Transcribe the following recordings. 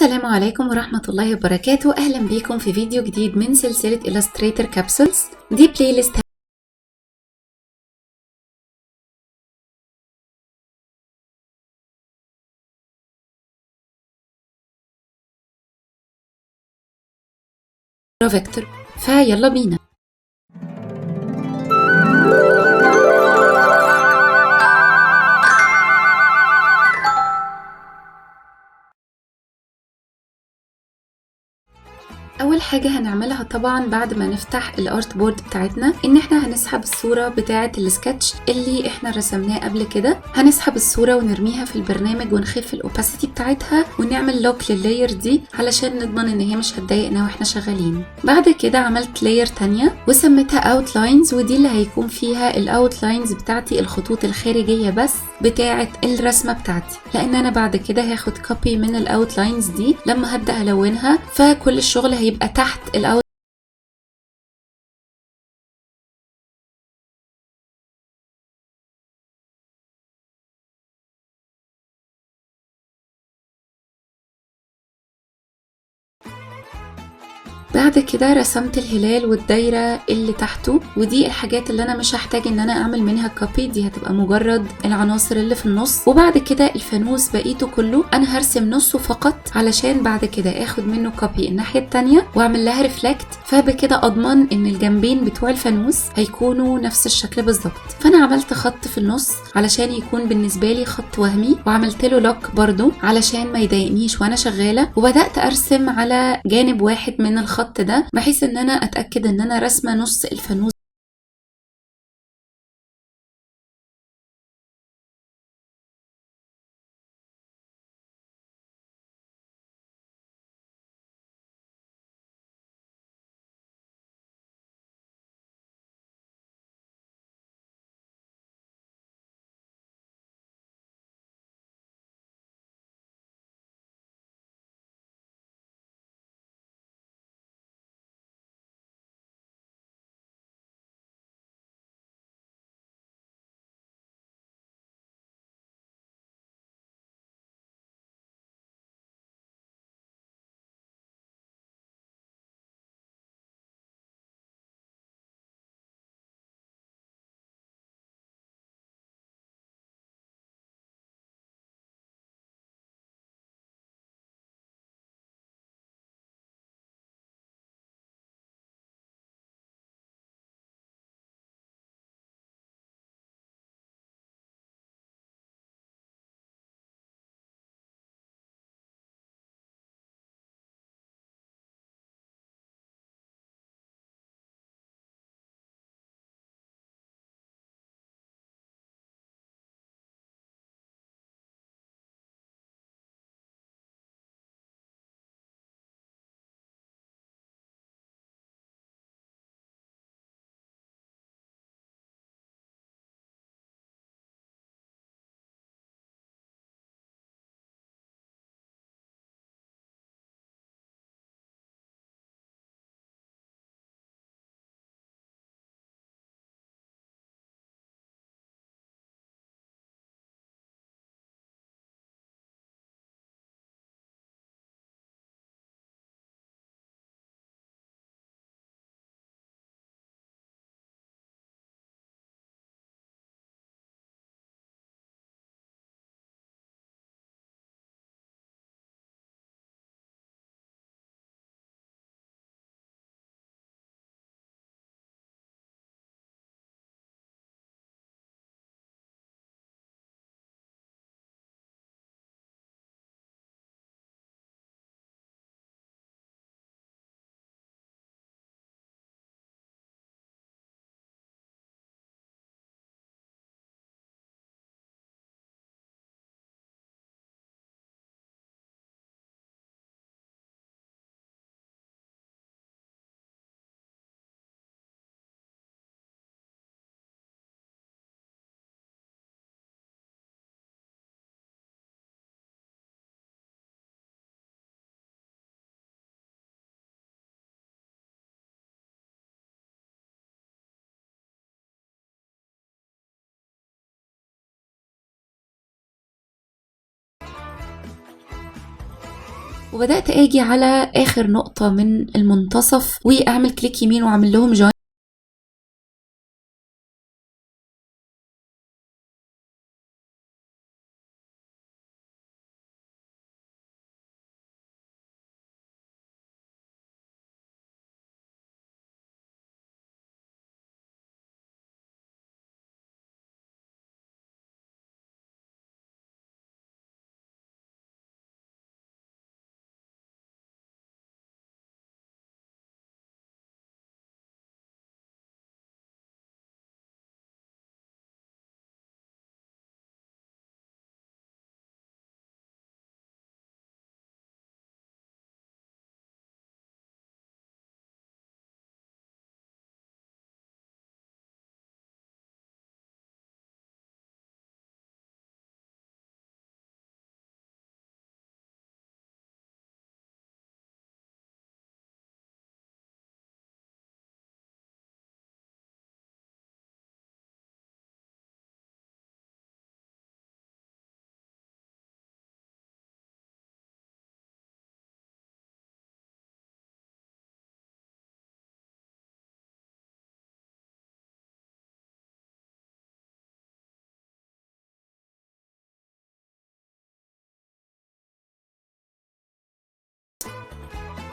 السلام عليكم ورحمة الله وبركاته. أهلا بيكم في فيديو جديد من سلسلة Illustrator Capsules. دي بلاي ليست فيكتور، فيلا بينا. اول حاجه هنعملها طبعا بعد ما نفتح الارت بورد بتاعتنا ان احنا هنسحب الصوره بتاعه السكتش اللي احنا رسمناه قبل كده. هنسحب الصوره ونرميها في البرنامج ونخف الاوباسيتي بتاعتها ونعمل لوك لللاير دي علشان نضمن ان هي مش هتضايقنا واحنا شغالين. بعد كده عملت لاير تانية وسميتها اوتلاينز، ودي اللي هيكون فيها الاوتلاينز بتاعتي، الخطوط الخارجيه بس بتاعه الرسمه بتاعتي، لان انا بعد كده هاخد كوبي من الاوتلاينز دي لما هبدا الونها، فكل الشغل هيبقى تحت الاول. بعد كده رسمت الهلال والدايرة اللي تحته، ودي الحاجات اللي انا مش هحتاج ان انا اعمل منها كوبي، دي هتبقى مجرد العناصر اللي في النص. وبعد كده الفانوس بقيته كله انا هرسم نصه فقط علشان بعد كده اخد منه كوبي الناحية التانية واعمل لها ريفلكت، فبكده اضمن ان الجنبين بتوع الفانوس هيكونوا نفس الشكل بالظبط. فانا عملت خط في النص علشان يكون بالنسبة لي خط وهمي، وعملت له لوك برضو علشان ما يضايقنيش وانا شغالة، وبدأت ارسم على جانب واحد من الخط ده بحيث ان انا اتاكد ان انا رسمه نص الفانوس. وبدأت اجي على اخر نقطة من المنتصف واعمل كليك يمين واعمل لهم جوين.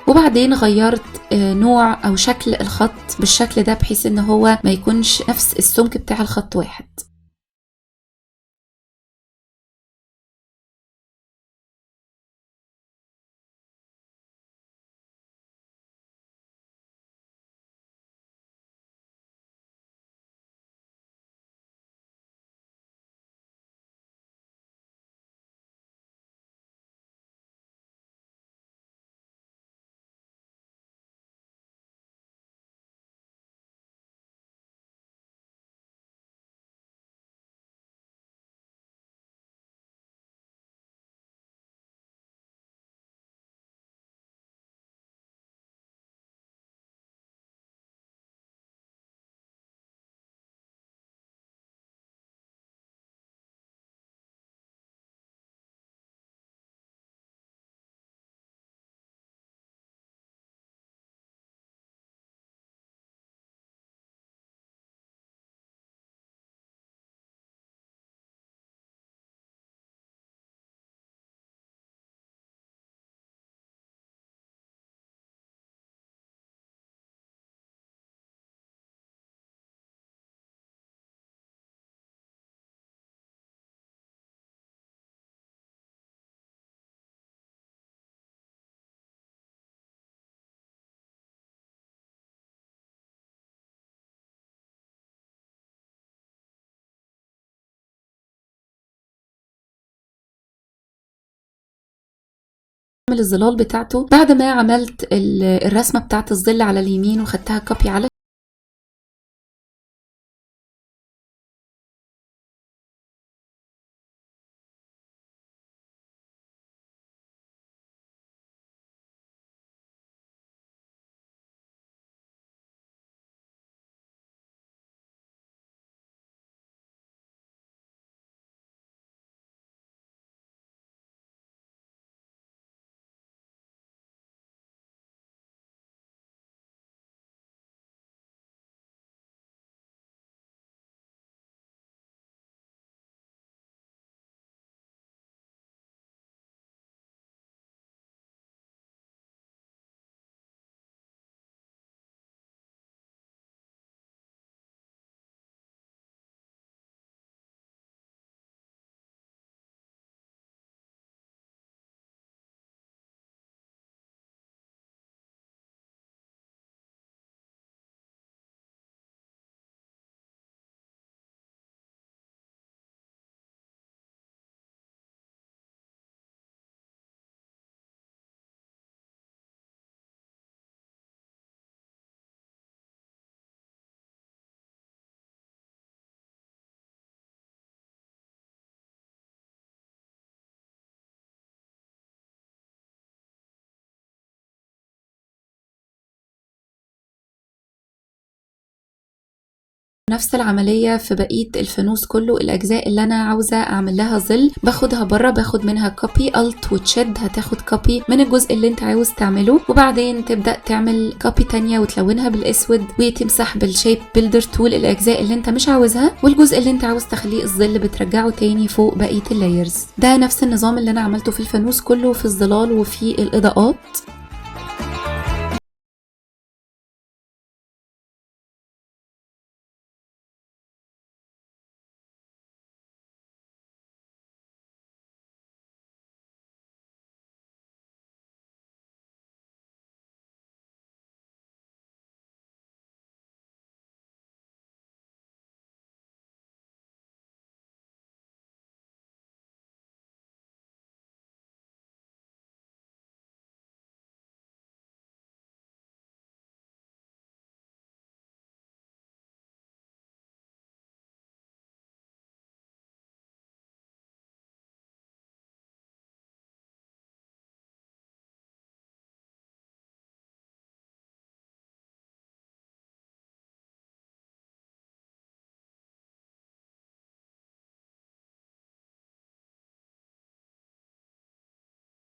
وبعدين غيرت نوع او شكل الخط بالشكل ده بحيث ان هو ما يكونش نفس السمك بتاع الخط واحد. اعمل الظلال بتاعته بعد ما عملت الرسمة بتاعت الظل على اليمين وخدتها كوبي على نفس العملية في بقية الفانوس كله. الأجزاء اللي أنا عاوزة أعمل لها ظل باخدها بره، باخد منها كوبي الت وتشد، هتاخد كوبي من الجزء اللي انت عاوز تعمله، وبعدين تبدأ تعمل كوبي تانية وتلونها بالأسود وتمسح بالشيب بيلدر تول الأجزاء اللي انت مش عاوزها، والجزء اللي انت عاوز تخليه الظل بترجعه تاني فوق بقية اللايرز. ده نفس النظام اللي أنا عملته في الفانوس كله، في الظلال وفي الإضاءات.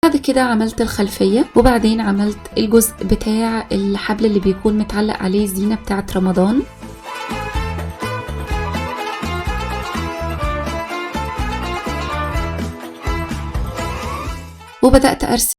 بعد كده عملت الخلفية، وبعدين عملت الجزء بتاع الحبل اللي بيكون متعلق عليه الزينة بتاعة رمضان. وبدأت أرسم